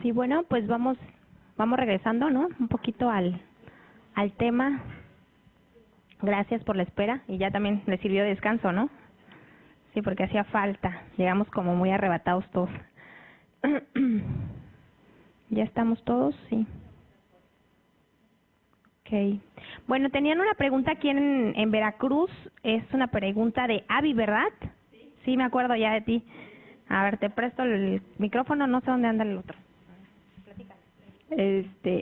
Sí, bueno, pues vamos regresando, ¿no? Un poquito al tema. Gracias por la espera y ya también le sirvió de descanso, ¿no? Sí, porque hacía falta. Llegamos como muy arrebatados todos. ¿Ya estamos todos? Sí. Ok. Bueno, tenían una pregunta aquí en Veracruz. Es una pregunta de Avi, ¿verdad? Sí, me acuerdo ya de ti. A ver, te presto el micrófono, no sé dónde anda el otro.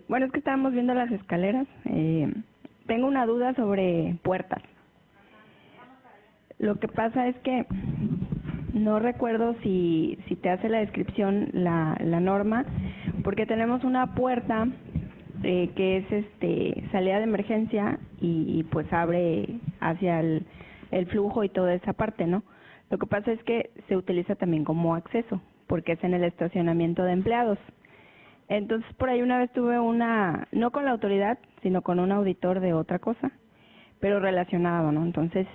Bueno, es que estábamos viendo las escaleras. Tengo una duda sobre puertas. Lo que pasa es que no recuerdo si te hace la descripción la norma, porque tenemos una puerta que es salida de emergencia y pues abre hacia el flujo y toda esa parte, ¿no? Lo que pasa es que se utiliza también como acceso, porque es en el estacionamiento de empleados. Entonces, por ahí una vez tuve no con la autoridad, sino con un auditor de otra cosa, pero relacionado, ¿no? Entonces,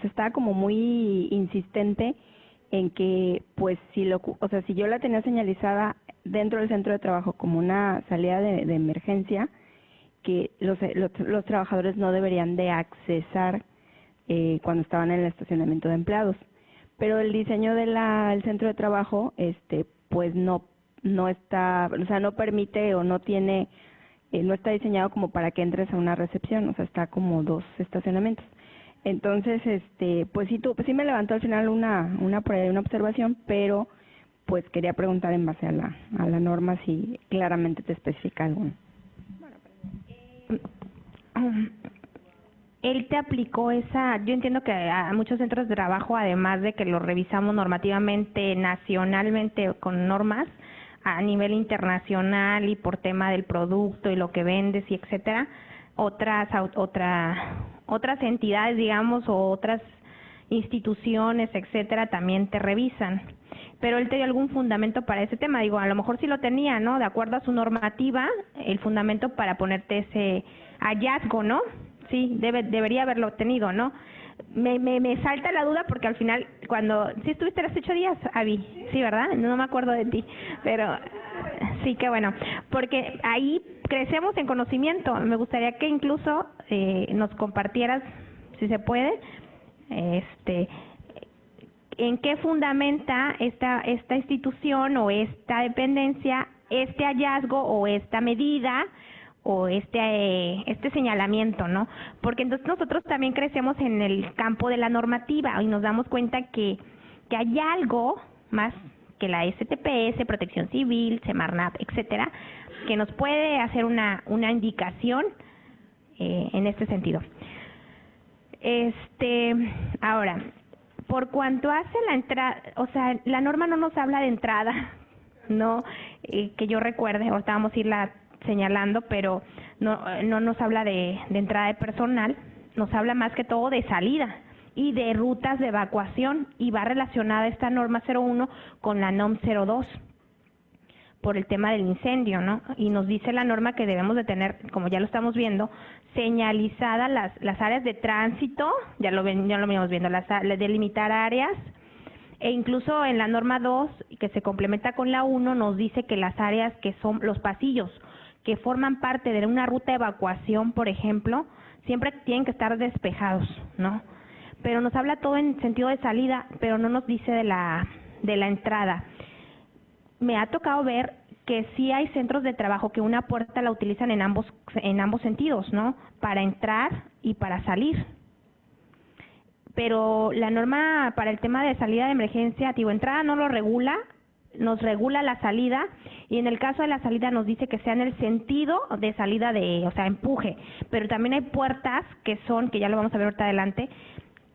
estaba como muy insistente en que, pues, si yo la tenía señalizada dentro del centro de trabajo como una salida de emergencia, que los trabajadores no deberían de accesar cuando estaban en el estacionamiento de empleados. Pero el diseño del centro de trabajo, pues no está, o sea, no permite o no tiene, no está diseñado como para que entres a una recepción, o sea, está como dos estacionamientos. Entonces, pues sí me levantó al final una observación, pero pues quería preguntar en base a la norma si claramente te especifica algo. Él te aplicó yo entiendo que a muchos centros de trabajo, además de que lo revisamos normativamente, nacionalmente con normas, a nivel internacional y por tema del producto y lo que vendes y etcétera, otras entidades, digamos, o otras instituciones, etcétera, también te revisan. Pero él te dio algún fundamento para ese tema. Digo, a lo mejor sí lo tenía, ¿no? De acuerdo a su normativa, el fundamento para ponerte ese hallazgo, ¿no? Sí, debería haberlo tenido, ¿no? Me salta la duda porque al final, sí estuviste los 8 días, Avi, sí, ¿verdad? No me acuerdo de ti, pero sí, qué bueno, porque ahí crecemos en conocimiento. Me gustaría que incluso nos compartieras, si se puede, en qué fundamenta esta institución o esta dependencia, este hallazgo o esta medida o este señalamiento, ¿no? Porque entonces nosotros también crecemos en el campo de la normativa y nos damos cuenta que hay algo más que la STPS, Protección Civil, Semarnat, etcétera, que nos puede hacer una indicación en este sentido. Ahora, por cuanto hace la entrada, o sea, la norma no nos habla de entrada, no, que yo recuerde, ahorita vamos a irla señalando, pero no nos habla de entrada de personal, nos habla más que todo de salida y de rutas de evacuación, y va relacionada esta norma 01 con la NOM 02 por el tema del incendio, ¿no? Y nos dice la norma que debemos de tener, como ya lo estamos viendo, señalizadas las áreas de tránsito, ya lo venimos viendo, delimitar áreas, e incluso en la norma 2, que se complementa con la 1, nos dice que las áreas que son los pasillos, que forman parte de una ruta de evacuación, por ejemplo, siempre tienen que estar despejados, ¿no? Pero nos habla todo en sentido de salida, pero no nos dice de la entrada. Me ha tocado ver que sí hay centros de trabajo que una puerta la utilizan en ambos sentidos, ¿no? Para entrar y para salir. Pero la norma para el tema de salida de emergencia, digo, entrada no lo regula, nos regula la salida, y en el caso de la salida nos dice que sea en el sentido de salida o sea, empuje, pero también hay puertas que ya lo vamos a ver ahorita adelante,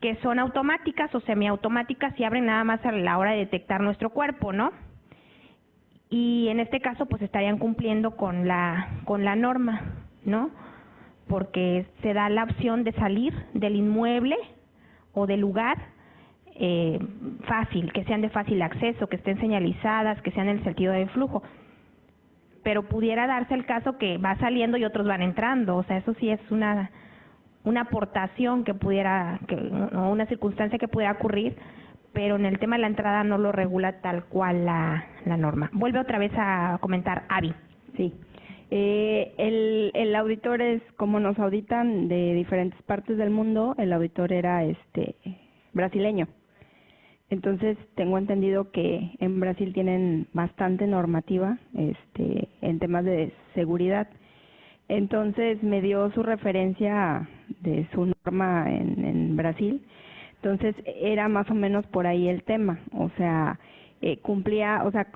que son automáticas o semiautomáticas y abren nada más a la hora de detectar nuestro cuerpo, ¿no? Y en este caso pues estarían cumpliendo con la norma, ¿no? Porque se da la opción de salir del inmueble o del lugar fácil, que sean de fácil acceso, que estén señalizadas, que sean en el sentido de flujo. Pero pudiera darse el caso que va saliendo y otros van entrando, o sea, eso sí es una aportación o una circunstancia que pudiera ocurrir, pero en el tema de la entrada no lo regula tal cual la norma. Vuelve otra vez a comentar, Avi. Sí. El auditor es como nos auditan de diferentes partes del mundo. El auditor era brasileño. Entonces tengo entendido que en Brasil tienen bastante normativa en temas de seguridad. Entonces me dio su referencia de su norma en Brasil. Entonces era más o menos por ahí el tema, o sea, cumplía, o sea,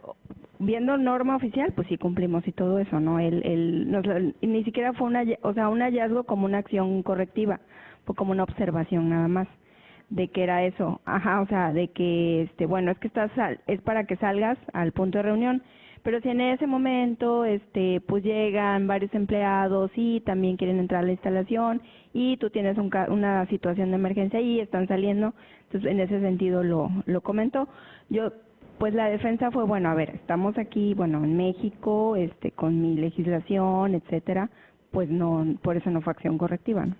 viendo norma oficial, pues sí cumplimos y todo eso, ¿no? Ni siquiera fue un hallazgo como una acción correctiva, fue como una observación nada más de que era eso, o sea, de que bueno, es que es para que salgas al punto de reunión, pero si en ese momento pues llegan varios empleados y también quieren entrar a la instalación y tú tienes una situación de emergencia y están saliendo, entonces en ese sentido lo comentó. Pues la defensa fue, bueno, a ver, estamos aquí, bueno, en México, con mi legislación, etcétera, pues no, por eso no fue acción correctiva, ¿no?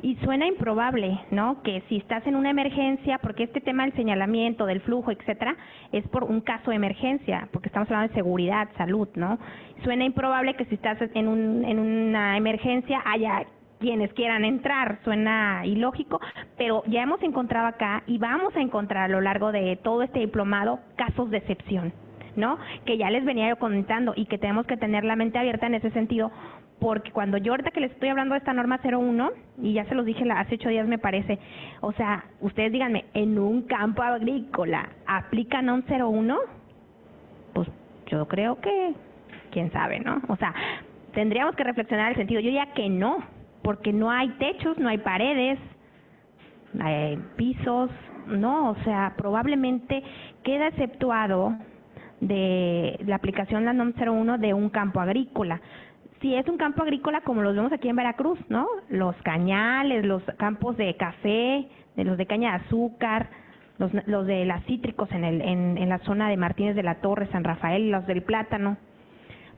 Y suena improbable, ¿no? Que si estás en una emergencia, porque este tema del señalamiento, del flujo, etcétera, es por un caso de emergencia, porque estamos hablando de seguridad, salud, ¿no? Suena improbable que si estás en una emergencia haya quienes quieran entrar, suena ilógico, pero ya hemos encontrado acá y vamos a encontrar a lo largo de todo este diplomado casos de excepción, ¿no? Que ya les venía yo comentando y que tenemos que tener la mente abierta en ese sentido, porque cuando yo ahorita que les estoy hablando de esta norma 01, y ya se los dije hace 8 días me parece, o sea, ustedes díganme, ¿en un campo agrícola aplica NOM 01? Pues yo creo que, quién sabe, ¿no? O sea, tendríamos que reflexionar en el sentido, yo diría que no, porque no hay techos, no hay paredes, hay pisos, no, o sea, probablemente queda exceptuado de la aplicación de la NOM 01 de un campo agrícola. Si es un campo agrícola como los vemos aquí en Veracruz, ¿no? Los cañales, los campos de café, de los de caña de azúcar, los de las cítricos en la zona de Martínez de la Torre, San Rafael, los del plátano.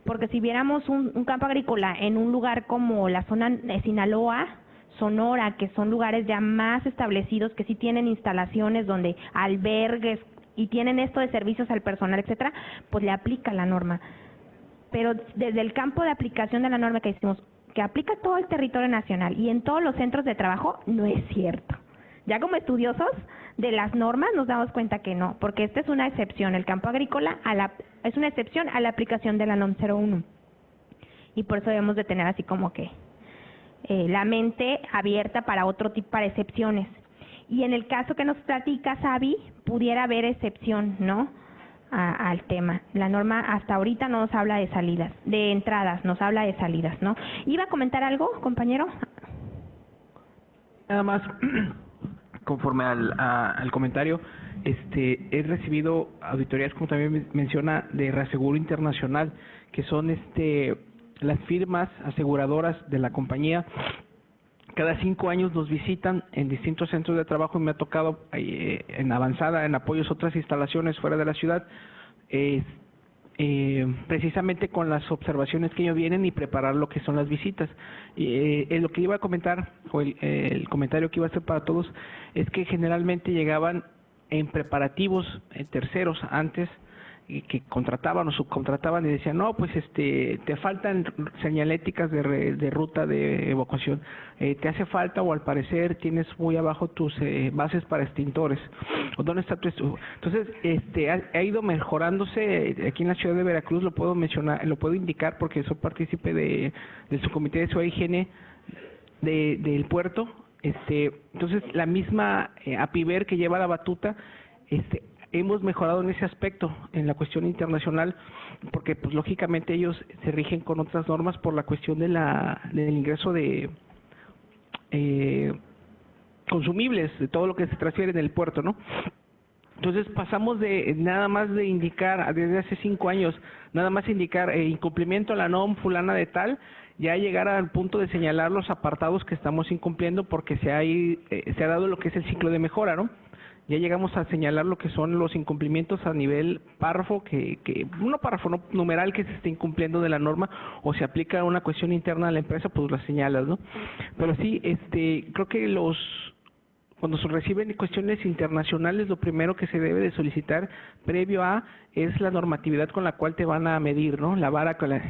Porque si viéramos un campo agrícola en un lugar como la zona de Sinaloa, Sonora, que son lugares ya más establecidos, que sí tienen instalaciones donde albergues y tienen esto de servicios al personal, etcétera, pues le aplica la norma. Pero desde el campo de aplicación de la norma que decimos que aplica todo el territorio nacional y en todos los centros de trabajo, no es cierto. Ya como estudiosos de las normas nos damos cuenta que no, porque esta es una excepción, el campo agrícola es una excepción a la aplicación de la NOM 01. Y por eso debemos de tener así como que la mente abierta para otro tipo de excepciones. Y en el caso que nos platica Xavi, pudiera haber excepción, ¿no? Al tema. La norma hasta ahorita no nos habla de salidas, de entradas, nos habla de salidas, ¿no? ¿Iba a comentar algo, compañero? Nada más, conforme al comentario, he recibido auditorías, como también menciona, de Reaseguro Internacional, que son las firmas aseguradoras de la compañía. Cada 5 años nos visitan en distintos centros de trabajo y me ha tocado en avanzada, en apoyos a otras instalaciones fuera de la ciudad, precisamente con las observaciones que ellos vienen y preparar lo que son las visitas. Lo que iba a comentar, o el comentario que iba a hacer para todos, es que generalmente llegaban en preparativos terceros antes, que contrataban o subcontrataban y decían, no, pues te faltan señaléticas de ruta de evacuación, te hace falta, o al parecer tienes muy abajo tus bases para extintores, o dónde está tu entonces ha ido mejorándose aquí en la ciudad de Veracruz. Lo puedo mencionar, lo puedo indicar porque soy partícipe de su comité de seguridad e higiene del puerto. Entonces la misma APIVER que lleva la batuta, hemos mejorado en ese aspecto, en la cuestión internacional, porque pues lógicamente ellos se rigen con otras normas por la cuestión del ingreso de consumibles, de todo lo que se transfiere en el puerto, ¿no? Entonces pasamos de nada más de indicar, desde hace 5 años, nada más indicar incumplimiento a la NOM fulana de tal, ya llegar al punto de señalar los apartados que estamos incumpliendo, porque se ha dado lo que es el ciclo de mejora, ¿no? Ya llegamos a señalar lo que son los incumplimientos a nivel párrafo, no numeral, que se esté incumpliendo de la norma, o se aplica una cuestión interna de la empresa, pues las señalas, ¿no? Pero sí, creo que cuando se reciben cuestiones internacionales, lo primero que se debe de solicitar previo a es la normatividad con la cual te van a medir, ¿no? La vara con la,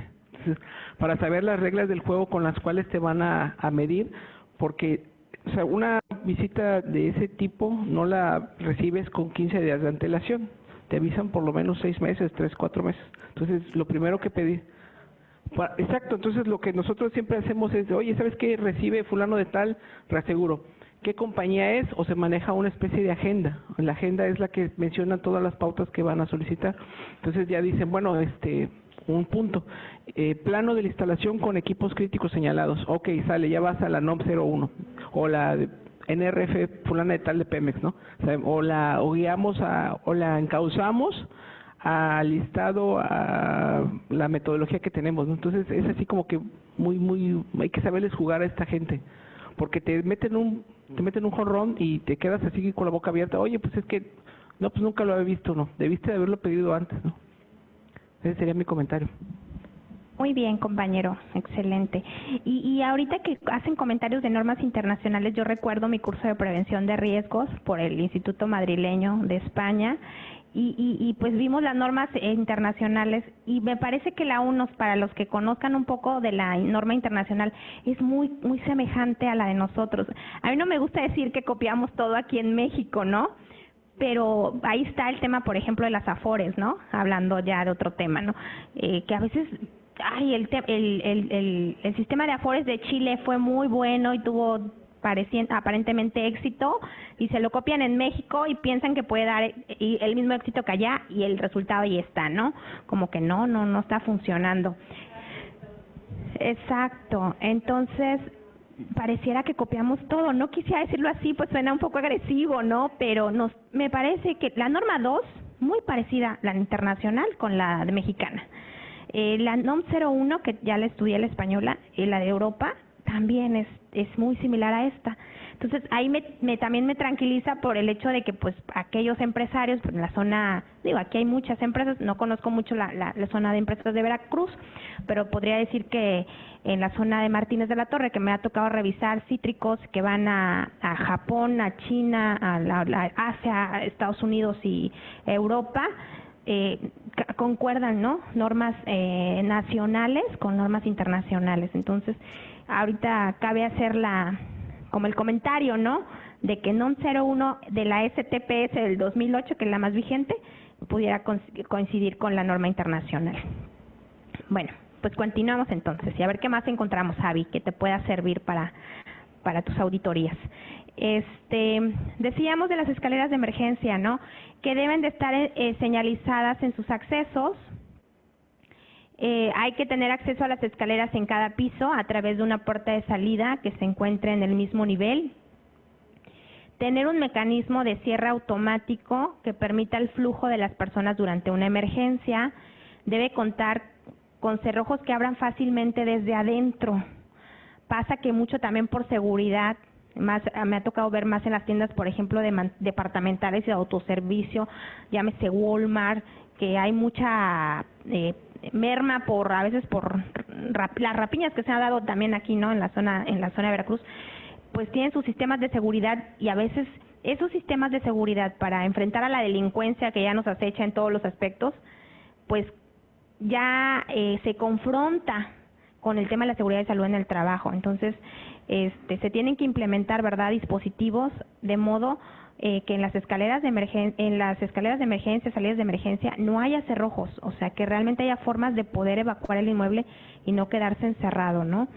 para saber las reglas del juego con las cuales te van a medir, porque o sea, una visita de ese tipo no la recibes con 15 días de antelación, te avisan por lo menos 6 meses, 3, 4 meses. Entonces, lo primero que pedir, exacto, entonces lo que nosotros siempre hacemos es, oye, ¿sabes qué? Recibe fulano de tal, reaseguro. ¿Qué compañía es? O se maneja una especie de agenda. La agenda es la que menciona todas las pautas que van a solicitar. Entonces ya dicen, bueno, un punto, plano de la instalación con equipos críticos señalados. Ok, sale, ya vas a la NOM 01 o la NRF fulana de tal de Pemex, ¿no? O la encauzamos al listado, a la metodología que tenemos, ¿no? Entonces es así como que muy hay que saberles jugar a esta gente, porque te meten un jonrón y te quedas así con la boca abierta. Oye, pues es que no, pues nunca lo había visto, no, debiste de haberlo pedido antes, ¿no? Ese sería mi comentario. Muy bien, compañero, excelente. Y ahorita que hacen comentarios de normas internacionales, yo recuerdo mi curso de prevención de riesgos por el Instituto Madrileño de España, y pues vimos las normas internacionales, y me parece que la UNOS, para los que conozcan un poco de la norma internacional, es muy semejante a la de nosotros. A mí no me gusta decir que copiamos todo aquí en México, ¿no? Pero ahí está el tema, por ejemplo, de las AFORES, ¿no? Hablando ya de otro tema, ¿no? Que a veces, el sistema de AFORES de Chile fue muy bueno y tuvo aparentemente éxito, y se lo copian en México y piensan que puede dar el mismo éxito que allá, y el resultado ahí está, ¿no? Como que no está funcionando. Exacto. Entonces, pareciera que copiamos todo. No quisiera decirlo así, pues suena un poco agresivo, ¿no? Pero me parece que la norma 2, muy parecida, la internacional, con la de mexicana. La NOM 01, que ya la estudié, la española, y la de Europa, también es muy similar a esta. Entonces, ahí también me tranquiliza por el hecho de que, pues, aquellos empresarios, pues, en la zona, digo, aquí hay muchas empresas, no conozco mucho la zona de empresas de Veracruz, pero podría decir que en la zona de Martínez de la Torre, que me ha tocado revisar cítricos que van a Japón, a China, a Asia, a Estados Unidos y Europa, concuerdan, ¿no? Normas nacionales con normas internacionales. Entonces, ahorita cabe hacer como el comentario, ¿no? De que NOM 01 de la STPS del 2008, que es la más vigente, pudiera coincidir con la norma internacional. Bueno, pues continuamos entonces y a ver qué más encontramos, Javi, que te pueda servir para tus auditorías. Decíamos de las escaleras de emergencia, ¿no? Que deben de estar señalizadas en sus accesos. Hay que tener acceso a las escaleras en cada piso a través de una puerta de salida que se encuentre en el mismo nivel. Tener un mecanismo de cierre automático que permita el flujo de las personas durante una emergencia. Debe contar con cerrojos que abran fácilmente desde adentro. Pasa que mucho también por seguridad, me ha tocado ver más en las tiendas, por ejemplo, departamentales y de autoservicio, llámese Walmart, que hay mucha merma a veces por las rapiñas que se han dado también aquí, ¿no? En la zona de Veracruz, pues tienen sus sistemas de seguridad, y a veces esos sistemas de seguridad para enfrentar a la delincuencia que ya nos acecha en todos los aspectos, pues ya se confronta con el tema de la seguridad y salud en el trabajo. Entonces, se tienen que implementar, ¿verdad?, dispositivos de modo que en las escaleras de emergencia, salidas de emergencia, no haya cerrojos, o sea, que realmente haya formas de poder evacuar el inmueble y no quedarse encerrado, ¿no?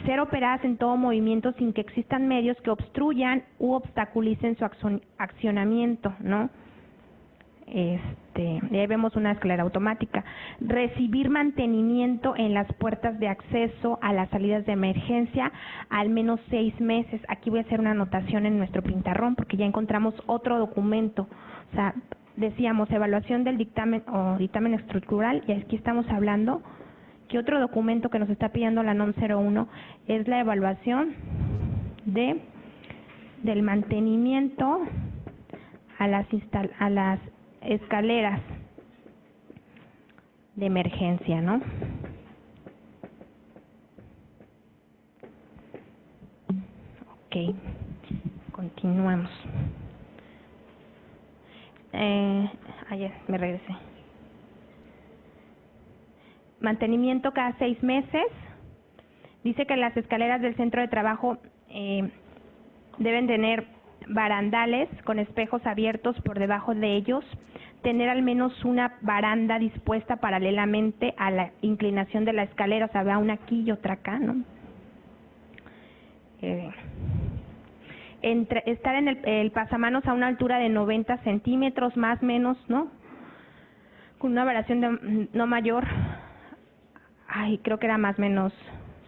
Ser operadas en todo movimiento sin que existan medios que obstruyan u obstaculicen su accionamiento, ¿no? Ya vemos una escalera automática. Recibir mantenimiento en las puertas de acceso a las salidas de emergencia al menos 6 meses. Aquí voy a hacer una anotación en nuestro pintarrón porque ya encontramos otro documento. O sea, decíamos evaluación del dictamen o dictamen estructural, y aquí estamos hablando que otro documento que nos está pidiendo la NOM 01 es la evaluación del mantenimiento a las escaleras de emergencia, ¿no? Ok, Continuamos. Ayer me regresé. Mantenimiento cada 6 meses. Dice que las escaleras del centro de trabajo deben tener barandales con espejos abiertos por debajo de ellos, tener al menos una baranda dispuesta paralelamente a la inclinación de la escalera, o sea, va una aquí y otra acá, ¿no? Estar en el pasamanos a una altura de 90 centímetros, más o menos, ¿no? Con una variación de no mayor, creo que era más o menos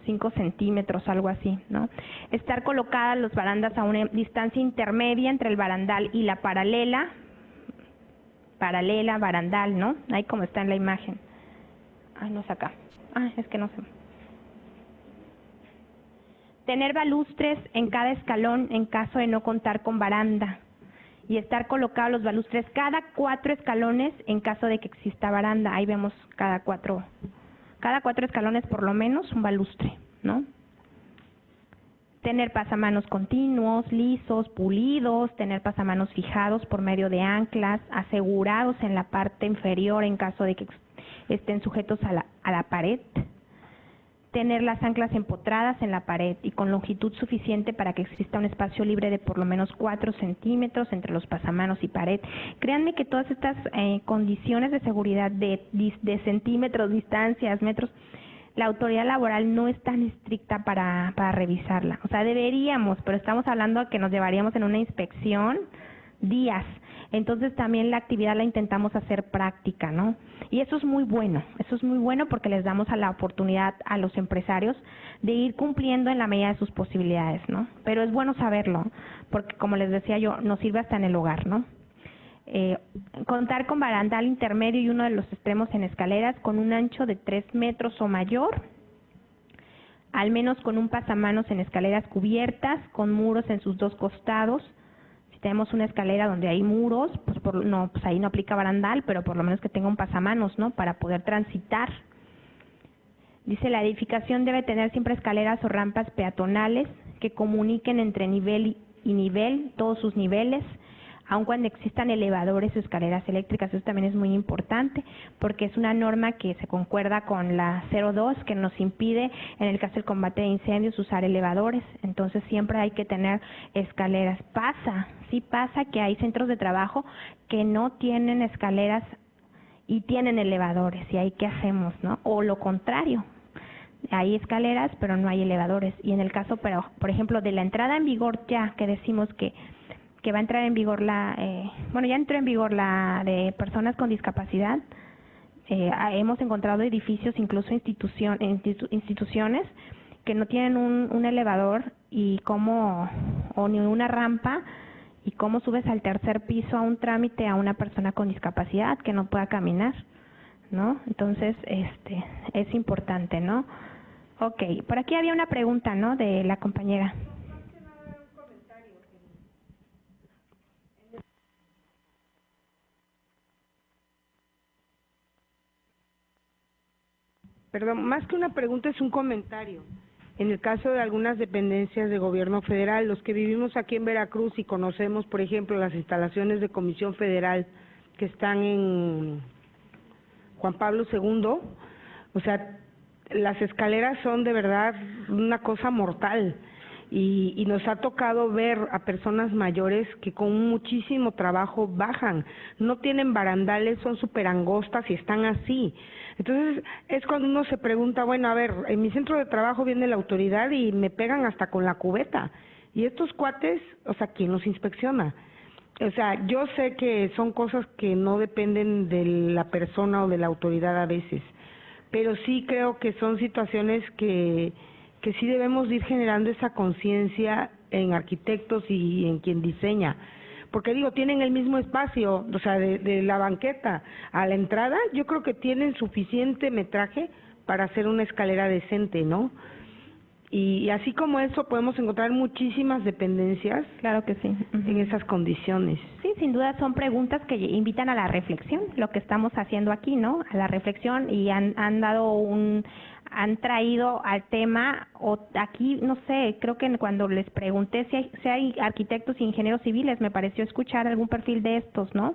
5 centímetros, algo así, ¿no? Estar colocadas las barandas a una distancia intermedia entre el barandal y la paralela, barandal, ¿no? Ahí como está en la imagen. No es acá. Es que no sé. Tener balustres en cada escalón en caso de no contar con baranda. Y estar colocados los balustres cada 4 escalones en caso de que exista baranda. Ahí vemos cada 4 escalones por lo menos un balustre, ¿no? Tener pasamanos continuos, lisos, pulidos, tener pasamanos fijados por medio de anclas, asegurados en la parte inferior en caso de que estén sujetos a la pared. Tener las anclas empotradas en la pared y con longitud suficiente para que exista un espacio libre de por lo menos 4 centímetros entre los pasamanos y pared. Créanme que todas estas condiciones de seguridad de centímetros, distancias, metros, la autoridad laboral no es tan estricta para revisarla. O sea, deberíamos, pero estamos hablando de que nos llevaríamos en una inspección días. Entonces también la actividad la intentamos hacer práctica, ¿no? Y eso es muy bueno porque les damos la oportunidad a los empresarios de ir cumpliendo en la medida de sus posibilidades, ¿no? Pero es bueno saberlo, porque como les decía yo, nos sirve hasta en el hogar, ¿no? Contar con barandal intermedio y uno de los extremos en escaleras con un ancho de 3 metros o mayor, al menos con un pasamanos en escaleras cubiertas, con muros en sus 2 costados. Tenemos una escalera donde hay muros, pues ahí no aplica barandal, pero por lo menos que tenga un pasamanos, ¿no? Para poder transitar. Dice, la edificación debe tener siempre escaleras o rampas peatonales que comuniquen entre nivel y nivel, todos sus niveles, aun cuando existan elevadores o escaleras eléctricas. Eso también es muy importante, porque es una norma que se concuerda con la 02, que nos impide, en el caso del combate de incendios, usar elevadores. Entonces siempre hay que tener escaleras. Sí pasa que hay centros de trabajo que no tienen escaleras y tienen elevadores, y ahí ¿qué hacemos, no? O lo contrario, hay escaleras pero no hay elevadores. Y en el caso, pero por ejemplo, de la entrada en vigor, ya que decimos que va a entrar en vigor ya entró en vigor la de personas con discapacidad, hemos encontrado edificios, incluso instituciones que no tienen un elevador o ni una rampa, y cómo subes al 3er piso a un trámite a una persona con discapacidad que no pueda caminar, ¿no? Entonces, es importante, ¿no? Ok, por aquí había una pregunta, ¿no? De la compañera. Perdón, más que una pregunta es un comentario. En el caso de algunas dependencias de gobierno federal, los que vivimos aquí en Veracruz y conocemos, por ejemplo, las instalaciones de Comisión Federal que están en Juan Pablo II, o sea, las escaleras son de verdad una cosa mortal. Y nos ha tocado ver a personas mayores que con muchísimo trabajo bajan, no tienen barandales, son súper angostas y están así. Entonces es cuando uno se pregunta, bueno, a ver, en mi centro de trabajo viene la autoridad y me pegan hasta con la cubeta. Y estos cuates, o sea, ¿quién los inspecciona? O sea, yo sé que son cosas que no dependen de la persona o de la autoridad a veces, pero sí creo que son situaciones que sí debemos ir generando esa conciencia en arquitectos y en quien diseña, porque digo, tienen el mismo espacio, o sea, de la banqueta a la entrada, yo creo que tienen suficiente metraje para hacer una escalera decente, ¿no? Y así como eso podemos encontrar muchísimas dependencias, claro que sí, en esas condiciones. Sí, sin duda son preguntas que invitan a la reflexión, lo que estamos haciendo aquí, ¿no? A la reflexión, y han dado han traído al tema, o aquí, no sé, creo que cuando les pregunté si hay arquitectos e ingenieros civiles, me pareció escuchar algún perfil de estos, ¿no?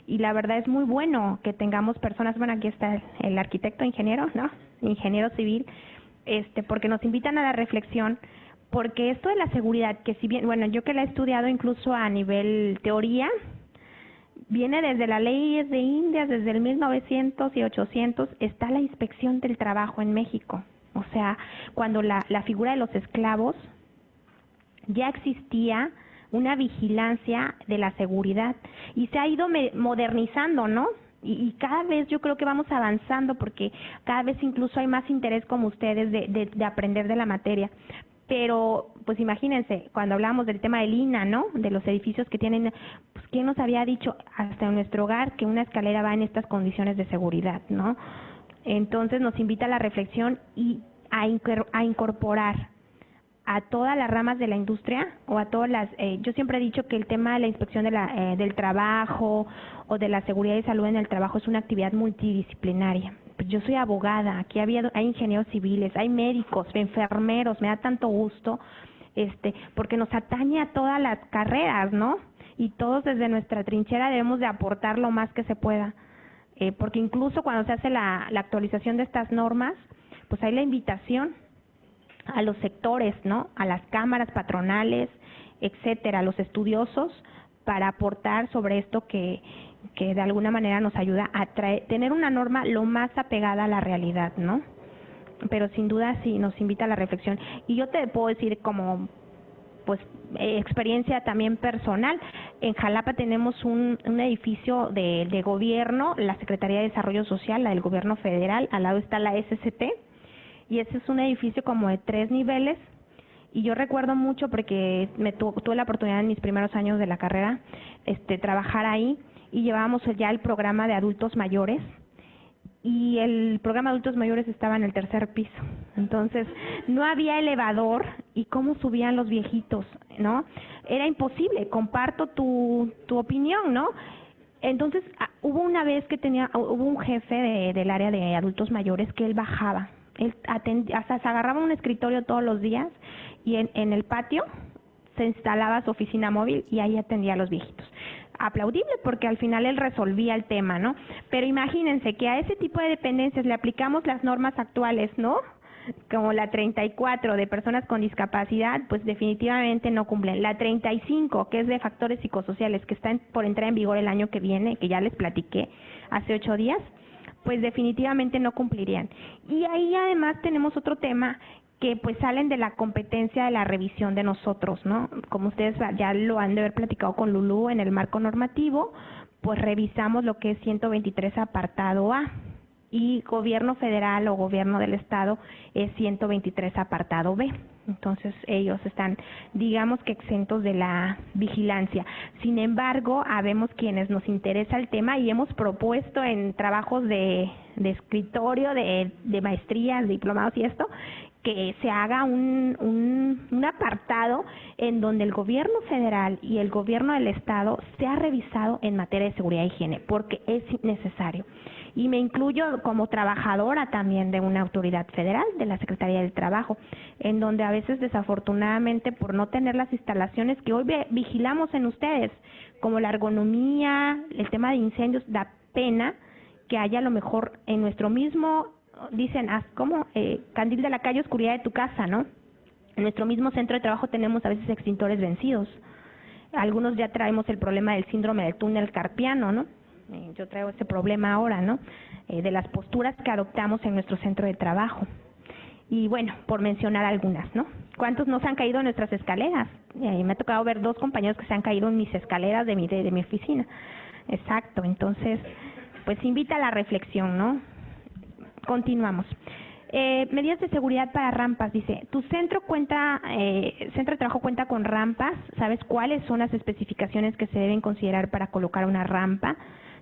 Y la verdad es muy bueno que tengamos personas, bueno, aquí está el arquitecto ingeniero, ¿no? Ingeniero civil, porque nos invitan a la reflexión, porque esto de la seguridad, que si bien, bueno, yo que la he estudiado incluso a nivel teoría, viene desde las leyes de Indias, desde el 1900 y 800, está la inspección del trabajo en México. O sea, cuando la figura de los esclavos, ya existía una vigilancia de la seguridad y se ha ido modernizando, ¿no? Y cada vez yo creo que vamos avanzando porque cada vez incluso hay más interés como ustedes de aprender de la materia. Pero, pues imagínense, cuando hablábamos del tema del INA, ¿no? De los edificios que tienen, pues ¿quién nos había dicho hasta en nuestro hogar que una escalera va en estas condiciones de seguridad, ¿no? Entonces nos invita a la reflexión y a incorporar a todas las ramas de la industria o a todas las, yo siempre he dicho que el tema de la inspección del trabajo o de la seguridad y salud en el trabajo es una actividad multidisciplinaria. Yo soy abogada, aquí hay ingenieros civiles, hay médicos, enfermeros, me da tanto gusto, porque nos atañe a todas las carreras, ¿no? Y todos desde nuestra trinchera debemos de aportar lo más que se pueda, porque incluso cuando se hace la actualización de estas normas, pues hay la invitación a los sectores, ¿no? A las cámaras patronales, etcétera, a los estudiosos, para aportar sobre esto que de alguna manera nos ayuda a tener una norma lo más apegada a la realidad, ¿no? Pero sin duda sí nos invita a la reflexión. Y yo te puedo decir como pues experiencia también personal, en Jalapa tenemos un edificio de gobierno, la Secretaría de Desarrollo Social, la del gobierno federal, al lado está la SCT, y ese es un edificio como de 3 niveles, y yo recuerdo mucho porque tuve la oportunidad en mis primeros años de la carrera trabajar ahí, y llevábamos ya el programa de adultos mayores, y el programa de adultos mayores estaba en el 3er piso. Entonces, no había elevador, y cómo subían los viejitos, ¿no? Era imposible, comparto tu opinión, ¿no? Entonces, hubo una vez que hubo un jefe del área de adultos mayores que él bajaba, hasta se agarraba un escritorio todos los días, y en el patio se instalaba su oficina móvil y ahí atendía a los viejitos. Aplaudible porque al final él resolvía el tema, ¿no? Pero imagínense que a ese tipo de dependencias le aplicamos las normas actuales, ¿no? Como la 34 de personas con discapacidad, pues definitivamente no cumplen. La 35, que es de factores psicosociales, que está por entrar en vigor el año que viene, que ya les platiqué hace 8 días, pues definitivamente no cumplirían. Y ahí además tenemos otro tema que pues salen de la competencia de la revisión de nosotros, ¿no? Como ustedes ya lo han de haber platicado con Lulú en el marco normativo, pues revisamos lo que es 123 apartado A, y gobierno federal o gobierno del estado es 123 apartado B. Entonces ellos están, digamos que exentos de la vigilancia. Sin embargo, habemos quienes nos interesa el tema y hemos propuesto en trabajos de escritorio, de maestrías, diplomados y esto, que se haga un apartado en donde el gobierno federal y el gobierno del estado sea revisado en materia de seguridad y higiene, porque es necesario. Y me incluyo como trabajadora también de una autoridad federal, de la Secretaría del Trabajo, en donde a veces desafortunadamente por no tener las instalaciones que hoy vigilamos en ustedes, como la ergonomía, el tema de incendios, da pena que haya a lo mejor en nuestro mismo, dicen, como candil de la calle, oscuridad de tu casa, ¿no? En nuestro mismo centro de trabajo tenemos a veces extintores vencidos. Algunos ya traemos el problema del síndrome del túnel carpiano, ¿no? Yo traigo ese problema ahora, ¿no? De las posturas que adoptamos en nuestro centro de trabajo. Y bueno, por mencionar algunas, ¿no? ¿Cuántos nos han caído en nuestras escaleras? Me ha tocado ver 2 compañeros que se han caído en mis escaleras de mi oficina. Exacto, entonces, pues invita a la reflexión, ¿no? Continuamos. Medidas de seguridad para rampas, dice, tu centro de trabajo cuenta con rampas, ¿sabes cuáles son las especificaciones que se deben considerar para colocar una rampa?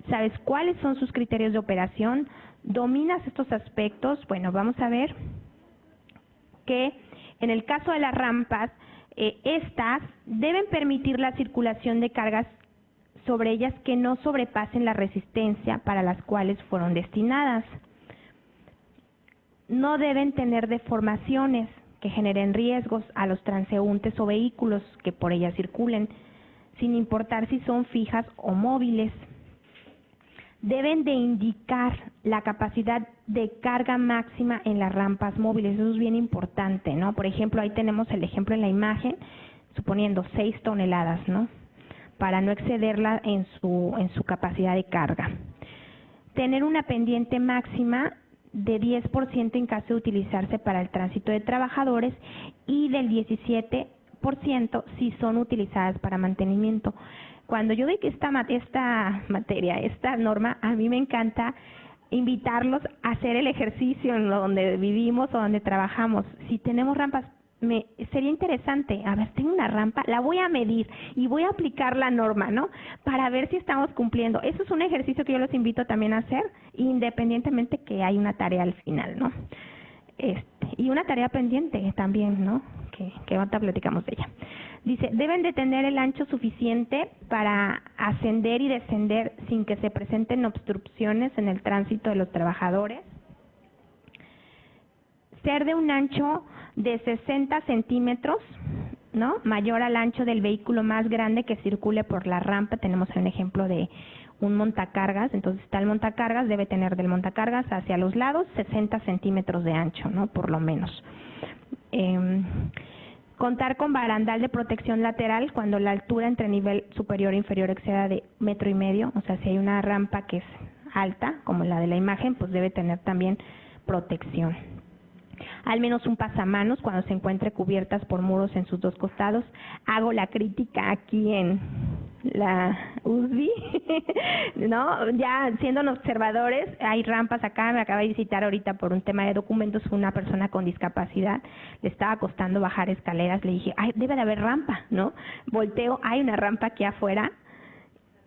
¿Sabes cuáles son sus criterios de operación? ¿Dominas estos aspectos? Bueno, vamos a ver que en el caso de las rampas, estas deben permitir la circulación de cargas sobre ellas que no sobrepasen la resistencia para las cuales fueron destinadas. no deben tener deformaciones que generen riesgos a los transeúntes o vehículos que por ellas circulen, sin importar si son fijas o móviles. Deben de indicar la capacidad de carga máxima en las rampas móviles, eso es bien importante, ¿no? Por ejemplo, ahí tenemos el ejemplo en la imagen, suponiendo 6 toneladas, ¿no? Para no excederla en su capacidad de carga. Tener una pendiente máxima de 10% en caso de utilizarse para el tránsito de trabajadores y del 17% si son utilizadas para mantenimiento. Cuando yo doy que esta norma, a mí me encanta invitarlos a hacer el ejercicio en donde vivimos o donde trabajamos. Si tenemos rampas, sería interesante, a ver, tengo una rampa, la voy a medir y voy a aplicar la norma, ¿no? Para ver si estamos cumpliendo. Eso es un ejercicio que yo los invito también a hacer, independientemente que hay una tarea al final, ¿no? Y una tarea pendiente también, ¿no? Que ahorita platicamos de ella. Dice, deben de tener el ancho suficiente para ascender y descender sin que se presenten obstrucciones en el tránsito de los trabajadores. Ser de un ancho de 60 centímetros, ¿no? Mayor al ancho del vehículo más grande que circule por la rampa. Tenemos un ejemplo de un montacargas, entonces está el montacargas, debe tener del montacargas hacia los lados 60 centímetros de ancho, ¿no? Por lo menos. Contar con barandal de protección lateral cuando la altura entre nivel superior e inferior exceda de 1,5 metros, o sea, si hay una rampa que es alta, como la de la imagen, pues debe tener también protección. Al menos un pasamanos cuando se encuentre cubiertas por muros en sus 2 costados. Hago la crítica aquí en la USB, ¿no? Ya siendo observadores, hay rampas acá, me acaba de visitar ahorita por un tema de documentos una persona con discapacidad, le estaba costando bajar escaleras, le dije, ay, debe de haber rampa, ¿no? Volteo, hay una rampa aquí afuera,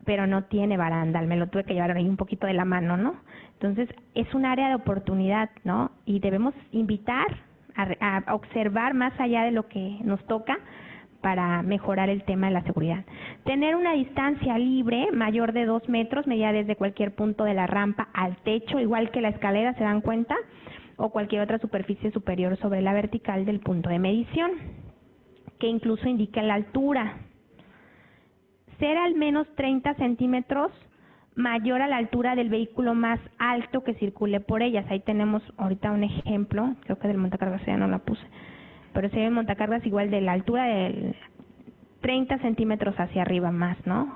pero no tiene barandal, me lo tuve que llevar ahí un poquito de la mano, ¿no? Entonces, es un área de oportunidad, ¿no? Y debemos invitar a observar más allá de lo que nos toca para mejorar el tema de la seguridad. Tener una distancia libre mayor de 2 metros, medida desde cualquier punto de la rampa al techo, igual que la escalera, ¿se dan cuenta? O cualquier otra superficie superior sobre la vertical del punto de medición, que incluso indique la altura. Ser al menos 30 centímetros mayor a la altura del vehículo más alto que circule por ellas. Ahí tenemos ahorita un ejemplo, creo que del montacargas ya no la puse, pero si hay un montacargas igual de la altura de 30 centímetros hacia arriba más, ¿no?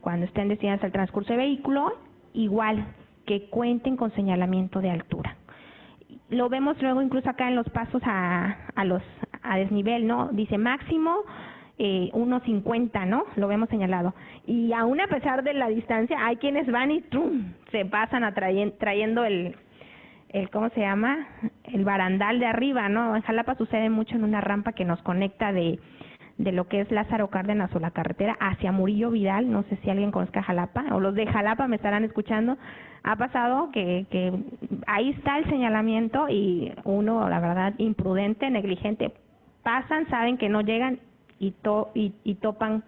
Cuando estén destinadas al transcurso de vehículo, igual que cuenten con señalamiento de altura. Lo vemos luego incluso acá en los pasos a desnivel, ¿no? Dice máximo 1.50, ¿no? Lo vemos señalado. Y aún a pesar de la distancia, hay quienes van y ¡trum!, se pasan trayendo el ¿cómo se llama? El barandal de arriba, ¿no? En Jalapa sucede mucho en una rampa que nos conecta de lo que es Lázaro Cárdenas o la carretera hacia Murillo Vidal. No sé si alguien conozca Jalapa, o los de Jalapa me estarán escuchando. Ha pasado que ahí está el señalamiento y uno, la verdad, imprudente, negligente, pasan, saben que no llegan y topan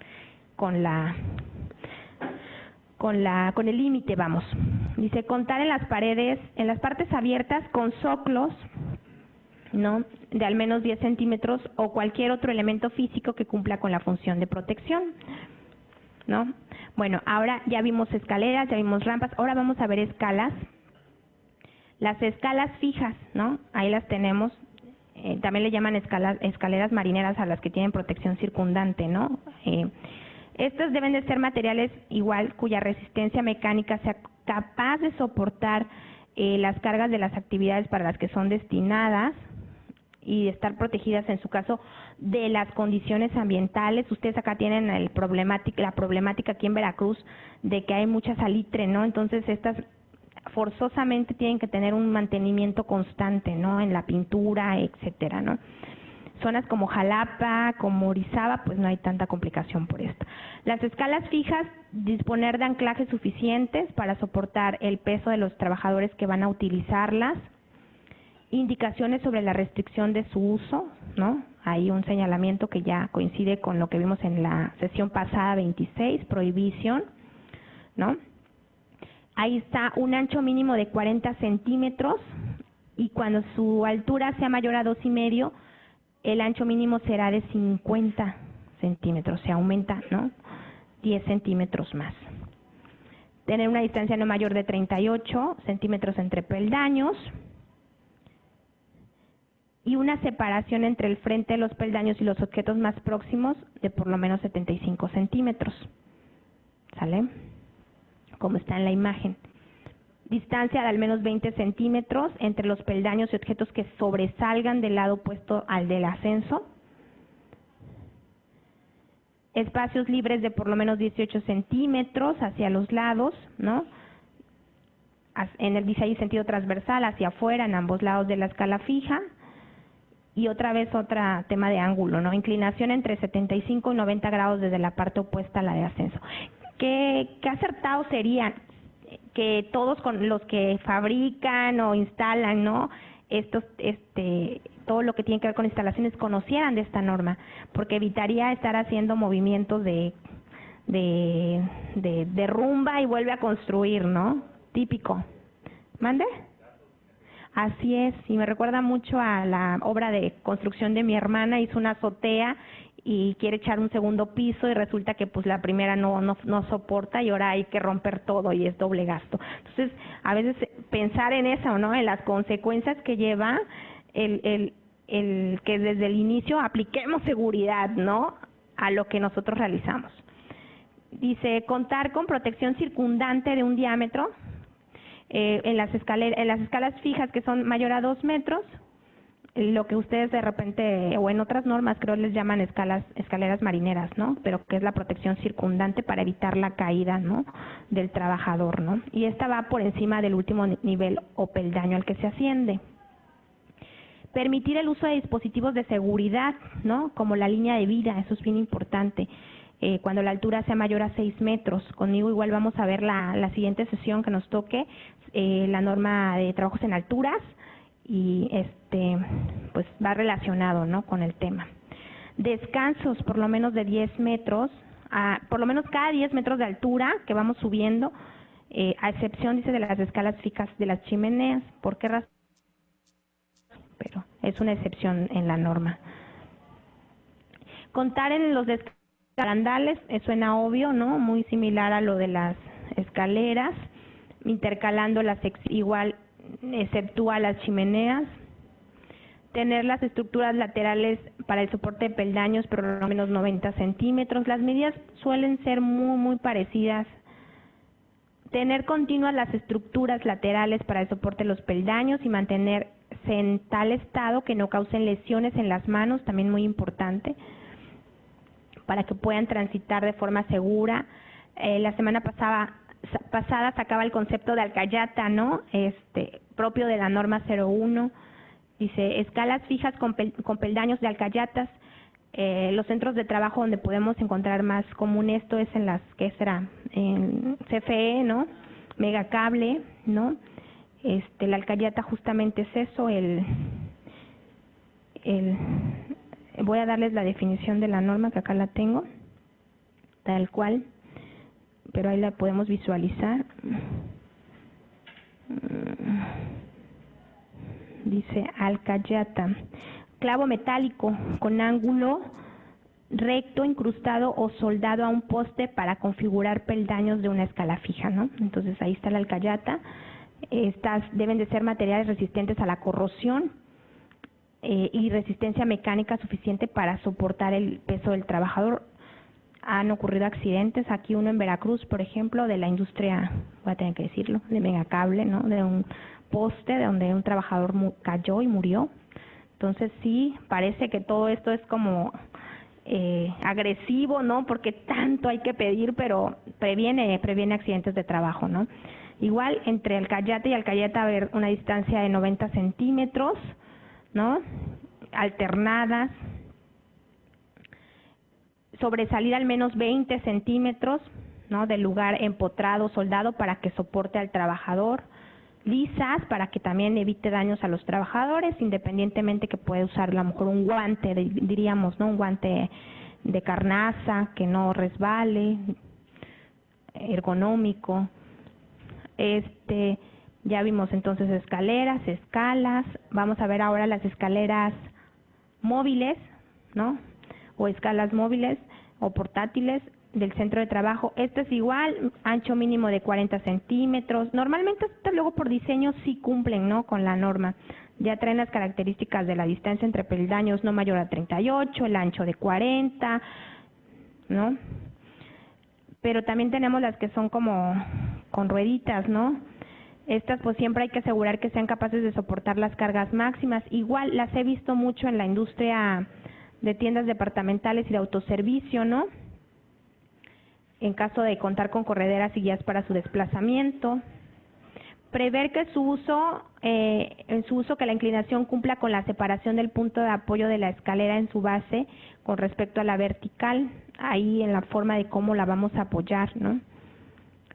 con el límite, vamos. Dice, contar en las paredes, en las partes abiertas con zoclos, ¿no?, de al menos 10 centímetros o cualquier otro elemento físico que cumpla con la función de protección, ¿no? Bueno, ahora ya vimos escaleras, ya vimos rampas, ahora vamos a ver escalas. Las escalas fijas, ¿no? Ahí las tenemos. También le llaman escaleras marineras a las que tienen protección circundante, ¿no? Estas deben de ser materiales igual cuya resistencia mecánica sea capaz de soportar las cargas de las actividades para las que son destinadas y de estar protegidas en su caso de las condiciones ambientales. Ustedes acá tienen la problemática aquí en Veracruz de que hay mucha salitre, ¿no? Entonces estas forzosamente tienen que tener un mantenimiento constante, ¿no? En la pintura, etcétera, ¿no? Zonas como Jalapa, como Orizaba, pues no hay tanta complicación por esto. Las escalas fijas, disponer de anclajes suficientes para soportar el peso de los trabajadores que van a utilizarlas. Indicaciones sobre la restricción de su uso, ¿no? Hay un señalamiento que ya coincide con lo que vimos en la sesión pasada 26, prohibición, ¿no? Ahí está un ancho mínimo de 40 centímetros y cuando su altura sea mayor a 2,5, el ancho mínimo será de 50 centímetros, se aumenta, ¿no? 10 centímetros más. Tener una distancia no mayor de 38 centímetros entre peldaños y una separación entre el frente de los peldaños y los objetos más próximos de por lo menos 75 centímetros. ¿Sale? Como está en la imagen. Distancia de al menos 20 centímetros entre los peldaños y objetos que sobresalgan del lado opuesto al del ascenso. Espacios libres de por lo menos 18 centímetros hacia los lados, ¿no? En el dice ahí sentido transversal, hacia afuera, en ambos lados de la escala fija. Y otra vez otro tema de ángulo, ¿no? Inclinación entre 75 y 90 grados desde la parte opuesta a la de ascenso. ¿Qué acertado sería que todos con los que fabrican o instalan, ¿no? Todo lo que tiene que ver con instalaciones conocieran de esta norma, porque evitaría estar haciendo movimientos de derrumba y vuelve a construir, ¿no? Típico. ¿Mande? Así es, y me recuerda mucho a la obra de construcción de mi hermana. Hizo una azotea y quiere echar un segundo piso y resulta que pues la primera no soporta y ahora hay que romper todo y es doble gasto. Entonces, a veces pensar en eso, ¿no? En las consecuencias que lleva el que desde el inicio apliquemos seguridad, ¿no? A lo que nosotros realizamos. Dice, contar con protección circundante de un diámetro en las escalas fijas que son mayor a 2 metros, lo que ustedes de repente, o en otras normas creo les llaman escaleras marineras, ¿no? Pero que es la protección circundante para evitar la caída, ¿no? Del trabajador, ¿no? Y esta va por encima del último nivel o peldaño al que se asciende. Permitir el uso de dispositivos de seguridad, ¿no? Como la línea de vida, eso es bien importante. Cuando la altura sea mayor a 6 metros. Conmigo igual vamos a ver la siguiente sesión que nos toque, la norma de trabajos en alturas, y pues va relacionado, ¿no? Con el tema. Descansos por lo menos de 10 metros, por lo menos cada 10 metros de altura que vamos subiendo, a excepción, dice, de las escalas fijas de las chimeneas. ¿Por qué razón? Pero es una excepción en la norma. Contar en los barandales, suena obvio, ¿no? Muy similar a lo de las escaleras, intercalando igual, exceptúa las chimeneas. Tener las estructuras laterales para el soporte de peldaños por lo menos 90 centímetros. Las medidas suelen ser muy parecidas. Tener continuas las estructuras laterales para el soporte de los peldaños y mantenerse en tal estado que no causen lesiones en las manos, también muy importante, para que puedan transitar de forma segura. La semana pasada sacaba el concepto de alcayata, ¿no? Propio de la norma 01. Dice, escalas fijas con peldaños de alcayatas. Los centros de trabajo donde podemos encontrar más común esto es en las, ¿qué será? En CFE, ¿no? Megacable, ¿no? La alcayata justamente es eso, voy a darles la definición de la norma, que acá la tengo, tal cual, pero ahí la podemos visualizar. Dice alcayata, clavo metálico con ángulo recto incrustado o soldado a un poste para configurar peldaños de una escala fija, ¿no? Entonces ahí está la alcayata. Estas deben de ser materiales resistentes a la corrosión y resistencia mecánica suficiente para soportar el peso del trabajador. Han ocurrido accidentes, aquí uno en Veracruz, por ejemplo, de la industria, voy a tener que decirlo, de Megacable, ¿no? De un poste donde un trabajador cayó y murió. Entonces sí, parece que todo esto es como agresivo, ¿no? Porque tanto hay que pedir, pero previene accidentes de trabajo, ¿no? Igual, entre alcayata y alcayata va a haber una distancia de 90 centímetros, ¿no? Alternadas. Sobresalir al menos 20 centímetros, ¿no? Del lugar empotrado, soldado, para que soporte al trabajador. Lisas, para que también evite daños a los trabajadores, independientemente que puede usar a lo mejor un guante, diríamos, ¿no? Un guante de carnaza, que no resbale, ergonómico. Ya vimos entonces escaleras, escalas, vamos a ver ahora las escaleras móviles, ¿no? O escalas móviles o portátiles del centro de trabajo. Esto es igual, ancho mínimo de 40 centímetros. Normalmente esto luego por diseño sí cumplen, ¿no? Con la norma. Ya traen las características de la distancia entre peldaños no mayor a 38, el ancho de 40, ¿no? Pero también tenemos las que son como con rueditas, ¿no? Estas pues siempre hay que asegurar que sean capaces de soportar las cargas máximas. Igual las he visto mucho en la industria de tiendas departamentales y de autoservicio, ¿no? En caso de contar con correderas y guías para su desplazamiento. Prever que en su uso que la inclinación cumpla con la separación del punto de apoyo de la escalera en su base con respecto a la vertical, ahí en la forma de cómo la vamos a apoyar, ¿no?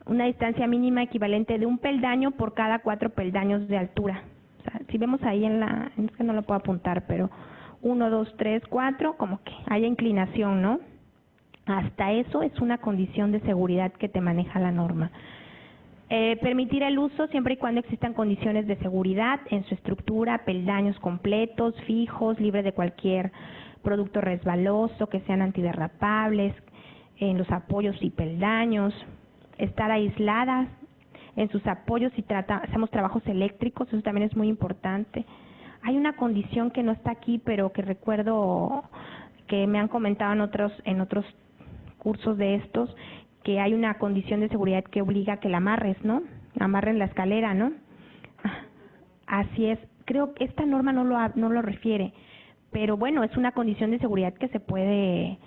Una distancia mínima equivalente de un peldaño por cada 4 peldaños de altura. O sea, si vemos ahí es que no lo puedo apuntar, pero 1, 2, 3, 4, como que haya inclinación, ¿no? Hasta eso es una condición de seguridad que te maneja la norma. Permitir el uso siempre y cuando existan condiciones de seguridad en su estructura, peldaños completos, fijos, libres de cualquier producto resbaloso, que sean antiderrapables, en los apoyos y peldaños, estar aisladas en sus apoyos si hacemos trabajos eléctricos, eso también es muy importante. Hay una condición que no está aquí, pero que recuerdo que me han comentado en otros cursos de estos, que hay una condición de seguridad que obliga a que la amarres, ¿no? Amarren la escalera, ¿no? Así es. Creo que esta norma no lo refiere, pero bueno, es una condición de seguridad que se puede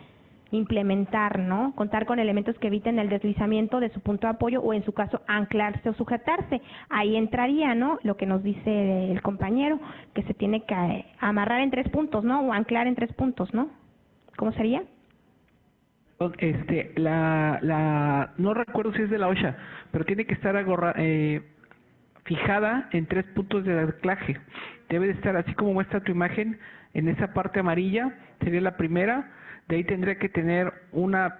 implementar, ¿no? Contar con elementos que eviten el deslizamiento de su punto de apoyo o en su caso anclarse o sujetarse. Ahí entraría, ¿no? Lo que nos dice el compañero, que se tiene que amarrar en 3 puntos, ¿no? O anclar en 3 puntos, ¿no? ¿Cómo sería? No recuerdo si es de la OSHA, pero tiene que estar fijada en 3 puntos de anclaje. Debe de estar así como muestra tu imagen, en esa parte amarilla, sería la primera. De ahí tendría que tener una,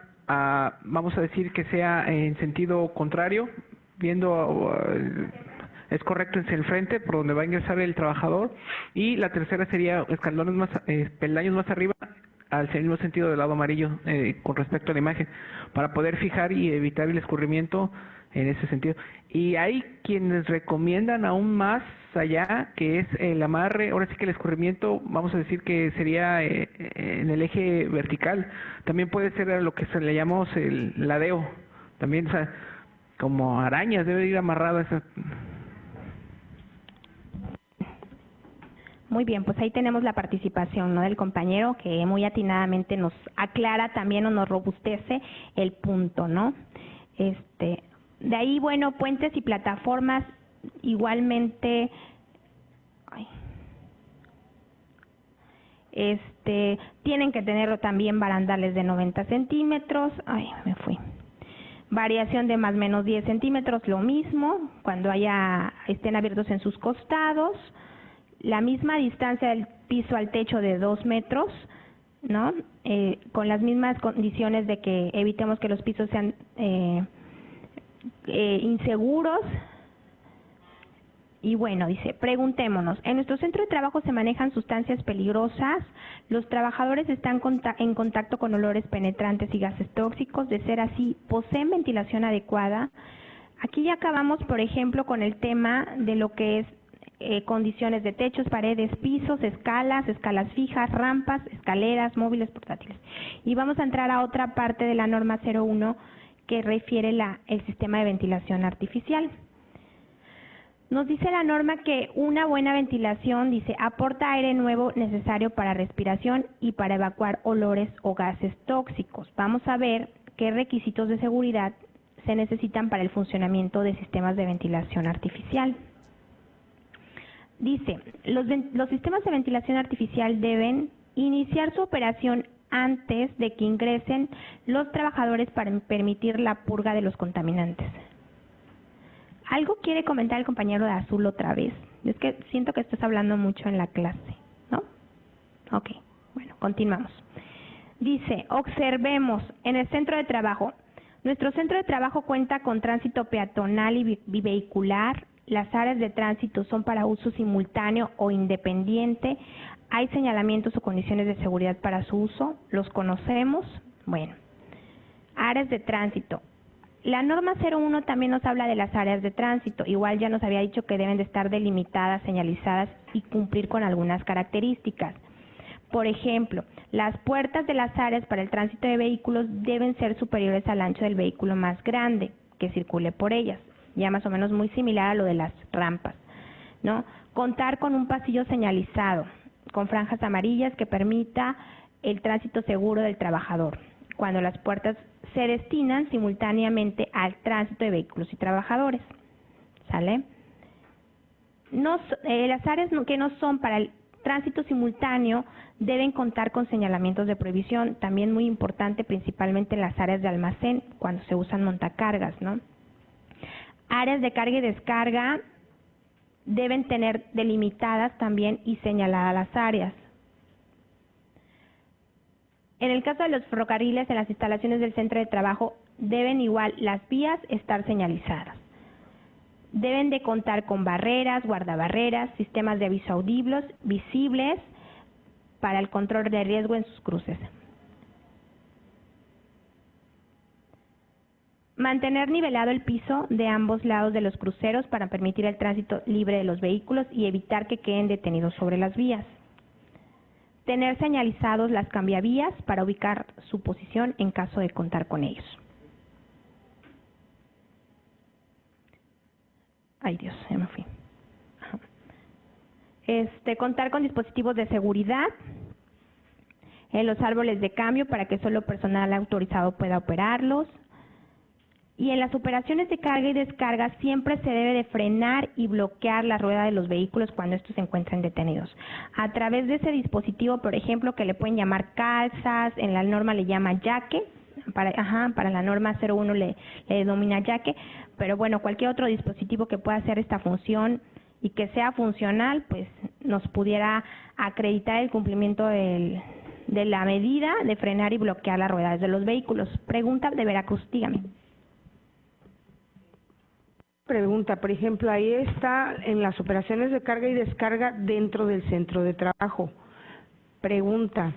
vamos a decir que sea en sentido contrario, viendo, es correcto en el frente, por donde va a ingresar el trabajador. Y la tercera sería peldaños más arriba, al mismo sentido del lado amarillo, con respecto a la imagen, para poder fijar y evitar el escurrimiento en ese sentido. Y hay quienes recomiendan aún más allá, que es el amarre, ahora sí que el escurrimiento, vamos a decir que sería en el eje vertical. También puede ser lo que se le llamamos el ladeo, también, o sea, como arañas, debe ir amarrada esa. Muy bien, pues ahí tenemos la participación, ¿no?, del compañero, que muy atinadamente nos aclara también o nos robustece el punto, ¿no? De ahí, bueno, puentes y plataformas igualmente, tienen que tener también barandales de 90 centímetros, variación de más o menos 10 centímetros, lo mismo, cuando estén abiertos en sus costados, la misma distancia del piso al techo de 2 metros, ¿no? Con las mismas condiciones de que evitemos que los pisos sean inseguros. Y bueno, dice, preguntémonos, ¿en nuestro centro de trabajo se manejan sustancias peligrosas? ¿Los trabajadores están en contacto con olores penetrantes y gases tóxicos? De ser así, ¿poseen ventilación adecuada? Aquí ya acabamos, por ejemplo, con el tema de lo que es condiciones de techos, paredes, pisos, escalas fijas, rampas, escaleras, móviles, portátiles. Y vamos a entrar a otra parte de la norma 01 que refiere el sistema de ventilación artificial. Nos dice la norma que una buena ventilación, dice, aporta aire nuevo necesario para respiración y para evacuar olores o gases tóxicos. Vamos a ver qué requisitos de seguridad se necesitan para el funcionamiento de sistemas de ventilación artificial. Dice, los sistemas de ventilación artificial deben iniciar su operación antes de que ingresen los trabajadores para permitir la purga de los contaminantes. ¿Algo quiere comentar el compañero de azul otra vez? Es que siento que estás hablando mucho en la clase, ¿no? Ok, bueno, continuamos. Dice, observemos en el centro de trabajo. Nuestro centro de trabajo cuenta con tránsito peatonal y vehicular, las áreas de tránsito son para uso simultáneo o independiente, hay señalamientos o condiciones de seguridad para su uso, los conocemos. Bueno, áreas de tránsito. La norma 01 también nos habla de las áreas de tránsito, igual ya nos había dicho que deben de estar delimitadas, señalizadas y cumplir con algunas características. Por ejemplo, las puertas de las áreas para el tránsito de vehículos deben ser superiores al ancho del vehículo más grande que circule por ellas, ya más o menos muy similar a lo de las rampas, ¿no? Contar con un pasillo señalizado, con franjas amarillas que permita el tránsito seguro del trabajador, cuando las puertas se destinan simultáneamente al tránsito de vehículos y trabajadores, ¿sale? Las áreas que no son para el tránsito simultáneo deben contar con señalamientos de prohibición, también muy importante, principalmente en las áreas de almacén, cuando se usan montacargas, ¿no? Áreas de carga y descarga deben tener delimitadas también y señaladas las áreas. En el caso de los ferrocarriles, en las instalaciones del centro de trabajo, deben igual las vías estar señalizadas. Deben de contar con barreras, guardabarreras, sistemas de aviso audibles, visibles, para el control de riesgo en sus cruces. Mantener nivelado el piso de ambos lados de los cruceros para permitir el tránsito libre de los vehículos y evitar que queden detenidos sobre las vías. Tener señalizados las cambiavías para ubicar su posición en caso de contar con ellos. Ay Dios, ya me fui. Contar con dispositivos de seguridad en los árboles de cambio para que solo personal autorizado pueda operarlos. Y en las operaciones de carga y descarga siempre se debe de frenar y bloquear la rueda de los vehículos cuando estos se encuentran detenidos. A través de ese dispositivo, por ejemplo, que le pueden llamar calzas, en la norma le llama yaque, para la norma 01 le denomina yaque, pero bueno, cualquier otro dispositivo que pueda hacer esta función y que sea funcional, pues nos pudiera acreditar el cumplimiento de la medida de frenar y bloquear las ruedas de los vehículos. Pregunta de Veracruz, dígame. Pregunta, por ejemplo, ahí está en las operaciones de carga y descarga dentro del centro de trabajo. Pregunta,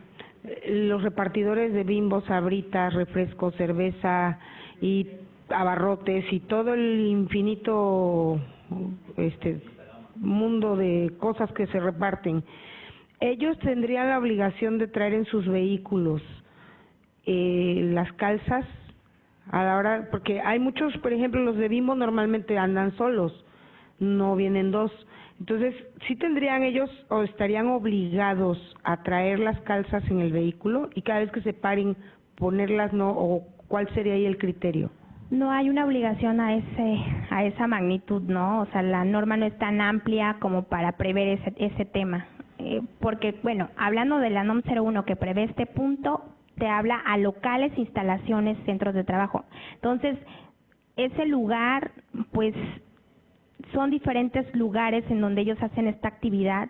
los repartidores de Bimbo, Sabritas, refrescos, cerveza y abarrotes y todo el infinito mundo de cosas que se reparten, ellos tendrían la obligación de traer en sus vehículos las calzas a la hora, porque hay muchos, por ejemplo, los de Bimbo normalmente andan solos, no vienen dos. Entonces, ¿sí tendrían ellos o estarían obligados a traer las calzas en el vehículo y cada vez que se paren ponerlas, no, o cuál sería ahí el criterio? No hay una obligación a esa magnitud, ¿no? O sea, la norma no es tan amplia como para prever ese tema. Porque, bueno, hablando de la NOM 01 que prevé este punto, te habla a locales, instalaciones, centros de trabajo. Entonces, ese lugar, pues, son diferentes lugares en donde ellos hacen esta actividad.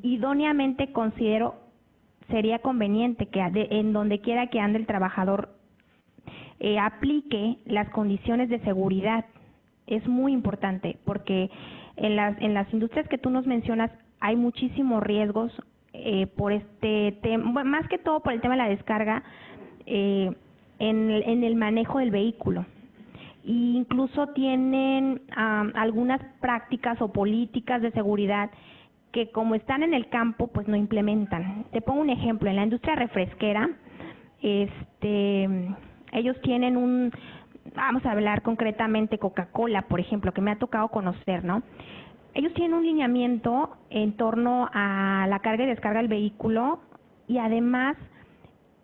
Idóneamente considero sería conveniente que en donde quiera que ande el trabajador aplique las condiciones de seguridad. Es muy importante porque en las industrias que tú nos mencionas hay muchísimos riesgos por este tema, más que todo por el tema de la descarga en el manejo del vehículo. E incluso tienen algunas prácticas o políticas de seguridad que como están en el campo pues no implementan. Te pongo un ejemplo, en la industria refresquera ellos tienen vamos a hablar concretamente Coca-Cola, por ejemplo, que me ha tocado conocer, ¿no? Ellos tienen un lineamiento en torno a la carga y descarga del vehículo y además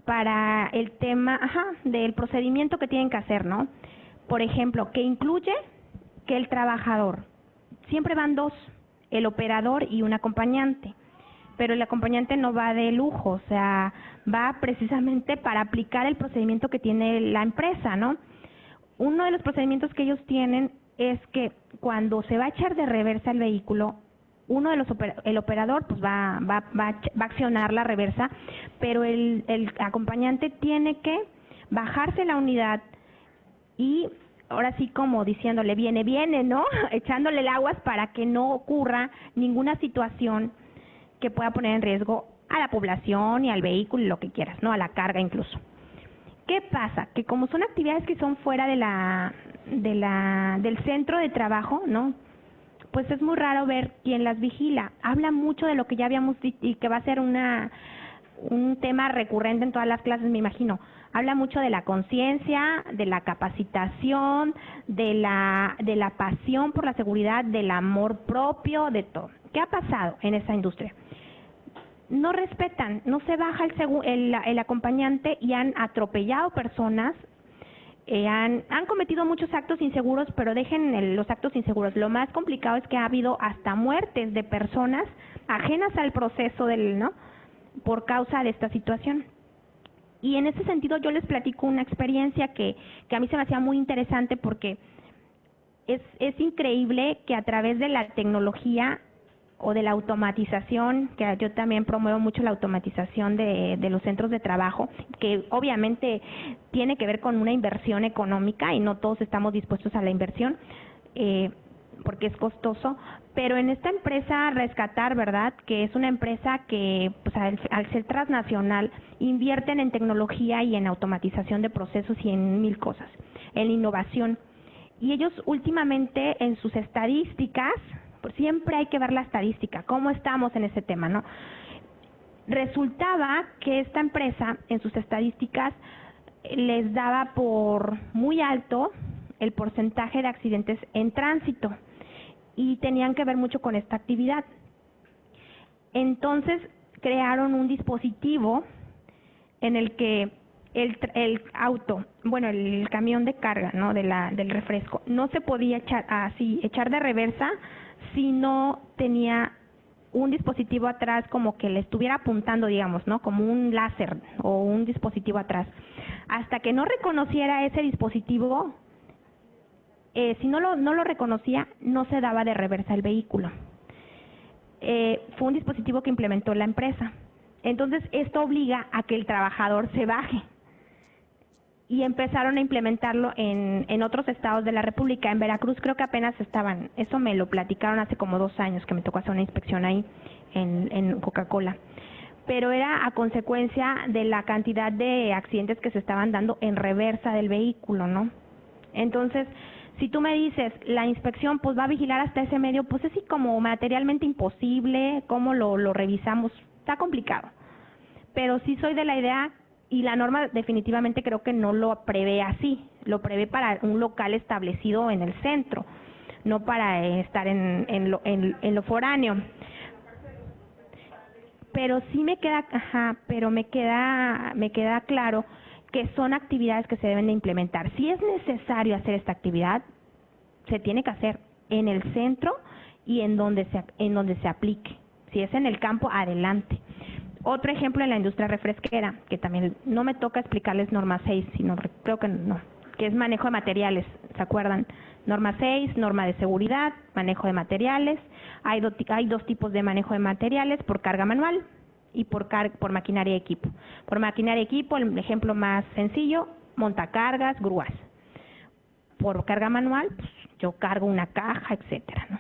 para el tema del procedimiento que tienen que hacer, ¿no? Por ejemplo, que incluye que el trabajador, siempre van dos, el operador y un acompañante, pero el acompañante no va de lujo, o sea, va precisamente para aplicar el procedimiento que tiene la empresa, ¿no? Uno de los procedimientos que ellos tienen es que cuando se va a echar de reversa el vehículo, el operador pues va a accionar la reversa, pero el acompañante tiene que bajarse la unidad y ahora sí como diciéndole, viene, ¿no? Echándole el aguas para que no ocurra ninguna situación que pueda poner en riesgo a la población y al vehículo y lo que quieras, ¿no? A la carga incluso. ¿Qué pasa? Que como son actividades que son fuera del centro de trabajo, ¿no? Pues es muy raro ver quién las vigila. Habla mucho de lo que ya habíamos dicho y que va a ser un tema recurrente en todas las clases, me imagino. Habla mucho de la conciencia, de la capacitación, de la pasión por la seguridad, del amor propio, de todo. ¿Qué ha pasado en esa industria? No respetan, no se baja el acompañante y han atropellado personas, han cometido muchos actos inseguros, pero dejen los actos inseguros. Lo más complicado es que ha habido hasta muertes de personas ajenas al proceso ¿no? Por causa de esta situación. Y en ese sentido yo les platico una experiencia que a mí se me hacía muy interesante porque es increíble que a través de la tecnología o de la automatización, que yo también promuevo mucho la automatización de los centros de trabajo, que obviamente tiene que ver con una inversión económica y no todos estamos dispuestos a la inversión, porque es costoso, pero en esta empresa Rescatar, ¿verdad?, que es una empresa que pues al ser transnacional invierten en tecnología y en automatización de procesos y en 1000 cosas, en innovación. Y ellos últimamente en sus estadísticas, pues siempre hay que ver la estadística, cómo estamos en ese tema, ¿no? Resultaba que esta empresa en sus estadísticas les daba por muy alto el porcentaje de accidentes en tránsito y tenían que ver mucho con esta actividad. Entonces crearon un dispositivo en el que el auto, bueno, el camión de carga, ¿no?, del refresco, no se podía echar de reversa si no tenía un dispositivo atrás como que le estuviera apuntando, digamos, ¿no?, como un láser o un dispositivo atrás. Hasta que no reconociera ese dispositivo, si no lo reconocía, no se daba de reversa el vehículo. Fue un dispositivo que implementó la empresa. Entonces, esto obliga a que el trabajador se baje. Y empezaron a implementarlo en otros estados de la República. En Veracruz creo que apenas estaban, eso me lo platicaron hace como 2 años que me tocó hacer una inspección ahí en Coca-Cola. Pero era a consecuencia de la cantidad de accidentes que se estaban dando en reversa del vehículo, ¿no? Entonces, si tú me dices, la inspección pues va a vigilar hasta ese medio, pues es así como materialmente imposible, ¿cómo lo revisamos? Está complicado. Pero sí soy de la idea, y la norma definitivamente creo que no lo prevé así, lo prevé para un local establecido en el centro, no para estar en lo foráneo. Pero sí me queda, me queda claro que son actividades que se deben de implementar. Si es necesario hacer esta actividad, se tiene que hacer en el centro y en donde se aplique. Si es en el campo, adelante. Otro ejemplo en la industria refresquera, que también no me toca explicarles norma 6, sino creo que no, que es manejo de materiales, ¿se acuerdan? Norma 6, norma de seguridad, manejo de materiales. Hay 2 tipos de manejo de materiales, por carga manual y por maquinaria y equipo. Por maquinaria y equipo, el ejemplo más sencillo, montacargas, grúas. Por carga manual, pues yo cargo una caja, etcétera, ¿no?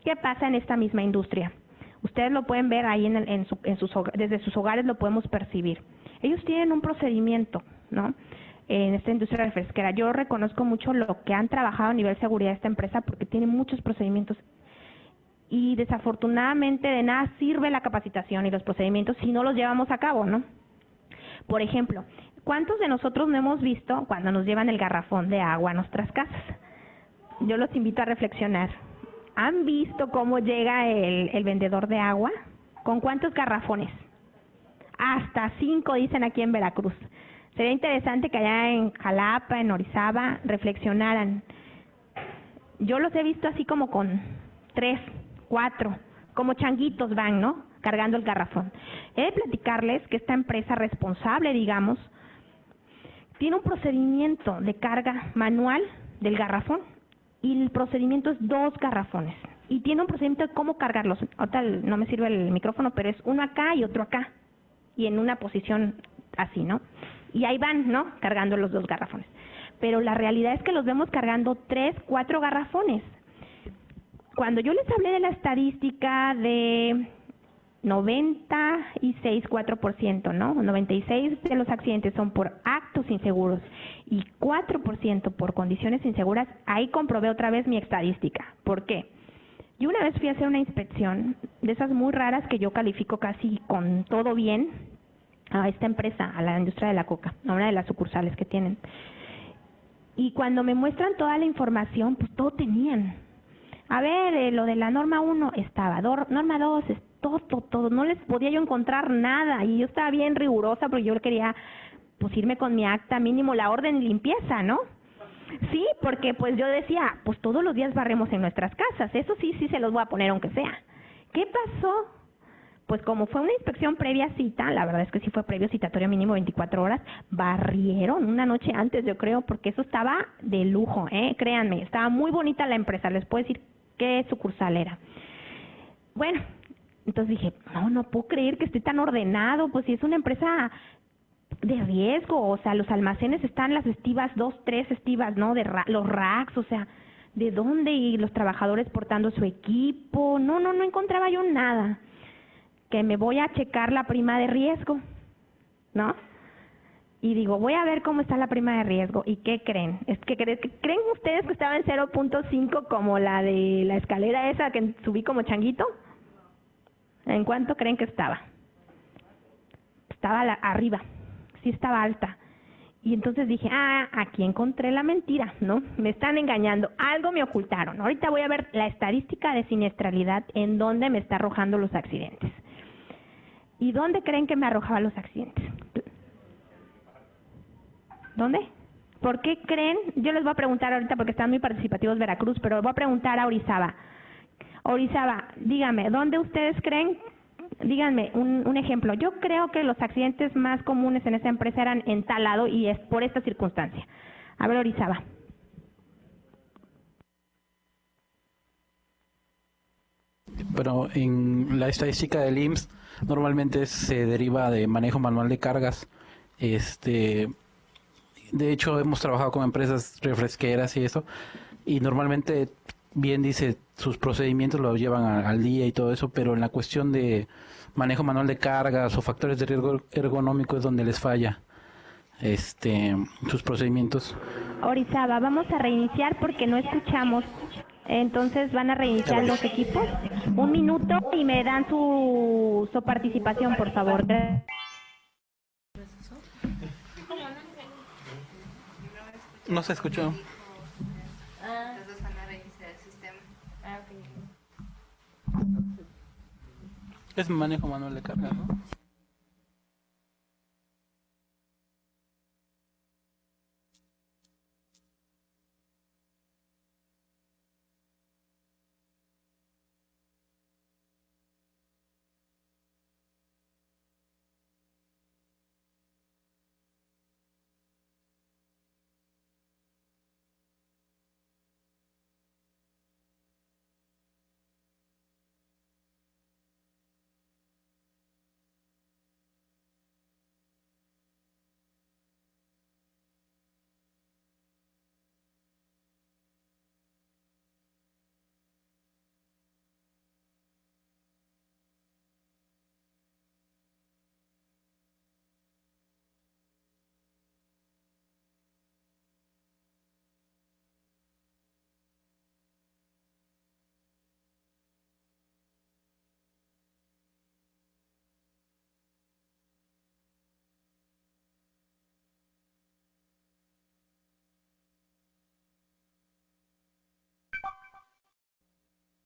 ¿Qué pasa en esta misma industria? Ustedes lo pueden ver ahí desde sus hogares lo podemos percibir. Ellos tienen un procedimiento, ¿no?, en esta industria refresquera. Yo reconozco mucho lo que han trabajado a nivel seguridad esta empresa porque tiene muchos procedimientos y desafortunadamente de nada sirve la capacitación y los procedimientos si no los llevamos a cabo, ¿no? Por ejemplo, ¿cuántos de nosotros no hemos visto cuando nos llevan el garrafón de agua a nuestras casas? Yo los invito a reflexionar. ¿Han visto cómo llega el vendedor de agua? ¿Con cuántos garrafones? Hasta 5 dicen aquí en Veracruz. Sería interesante que allá en Jalapa, en Orizaba, reflexionaran. Yo los he visto así como con 3, 4, como changuitos van, ¿no?, cargando el garrafón. He de platicarles que esta empresa responsable, digamos, tiene un procedimiento de carga manual del garrafón. Y el procedimiento es 2 garrafones. Y tiene un procedimiento de cómo cargarlos. Ahorita no me sirve el micrófono, pero es uno acá y otro acá. Y en una posición así, ¿no? y ahí van, ¿no? Cargando los 2 garrafones. Pero la realidad es que los vemos cargando 3, 4 garrafones. Cuando yo les hablé de la estadística de 96,4%, ¿no? 96 de los accidentes son por actos inseguros y 4% por condiciones inseguras, ahí comprobé otra vez mi estadística. ¿Por qué? Yo una vez fui a hacer una inspección, de esas muy raras que yo califico casi con todo bien, a esta empresa, a la industria de la coca, a una de las sucursales que tienen. Y cuando me muestran toda la información, pues todo tenían. A ver, lo de la norma 1 estaba, norma 2, todo, no les podía yo encontrar nada, y yo estaba bien rigurosa porque yo quería pues irme con mi acta, mínimo la orden de limpieza, ¿no? Sí, porque pues yo decía, pues todos los días barremos en nuestras casas, eso sí se los voy a poner aunque sea. ¿Qué pasó? Pues como fue una inspección previa cita, la verdad es que sí fue previo citatorio mínimo 24 horas, barrieron una noche antes, yo creo, porque eso estaba de lujo, créanme, estaba muy bonita la empresa, les puedo decir qué sucursal era. Bueno, entonces dije, no puedo creer que esté tan ordenado, pues si es una empresa de riesgo, o sea, los almacenes están las estivas, 2, 3 estivas, ¿no? Los racks, o sea, ¿de dónde? Y los trabajadores portando su equipo, no encontraba yo nada. Que me voy a checar la prima de riesgo, ¿no? Y digo, voy a ver cómo está la prima de riesgo. ¿Y qué creen? ¿Creen ustedes que estaba en 0.5 como la de la escalera esa que subí como changuito? ¿En cuánto creen que estaba? Estaba arriba, sí estaba alta. Y entonces dije, aquí encontré la mentira, ¿no? Me están engañando, algo me ocultaron. Ahorita voy a ver la estadística de siniestralidad en dónde me está arrojando los accidentes. ¿Y dónde creen que me arrojaba los accidentes? ¿Dónde? ¿Por qué creen? Yo les voy a preguntar ahorita porque están muy participativos Veracruz, pero voy a preguntar a Orizaba. Orizaba, dígame, ¿dónde ustedes creen? Díganme un ejemplo. Yo creo que los accidentes más comunes en esa empresa eran en tal lado y es por esta circunstancia. A ver, Orizaba. Pero en la estadística del IMSS normalmente se deriva de manejo manual de cargas. De hecho, hemos trabajado con empresas refresqueras y eso, y normalmente, bien dice, sus procedimientos los llevan al día y todo eso, pero en la cuestión de manejo manual de cargas o factores de riesgo ergonómico es donde les falla sus procedimientos. Orizaba, vamos a reiniciar porque no escuchamos. Entonces van a reiniciar los equipos. 1 minuto y me dan su participación, por favor. No se escuchó. Entonces van a reiniciar el sistema. Es manejo manual de carga, ¿no?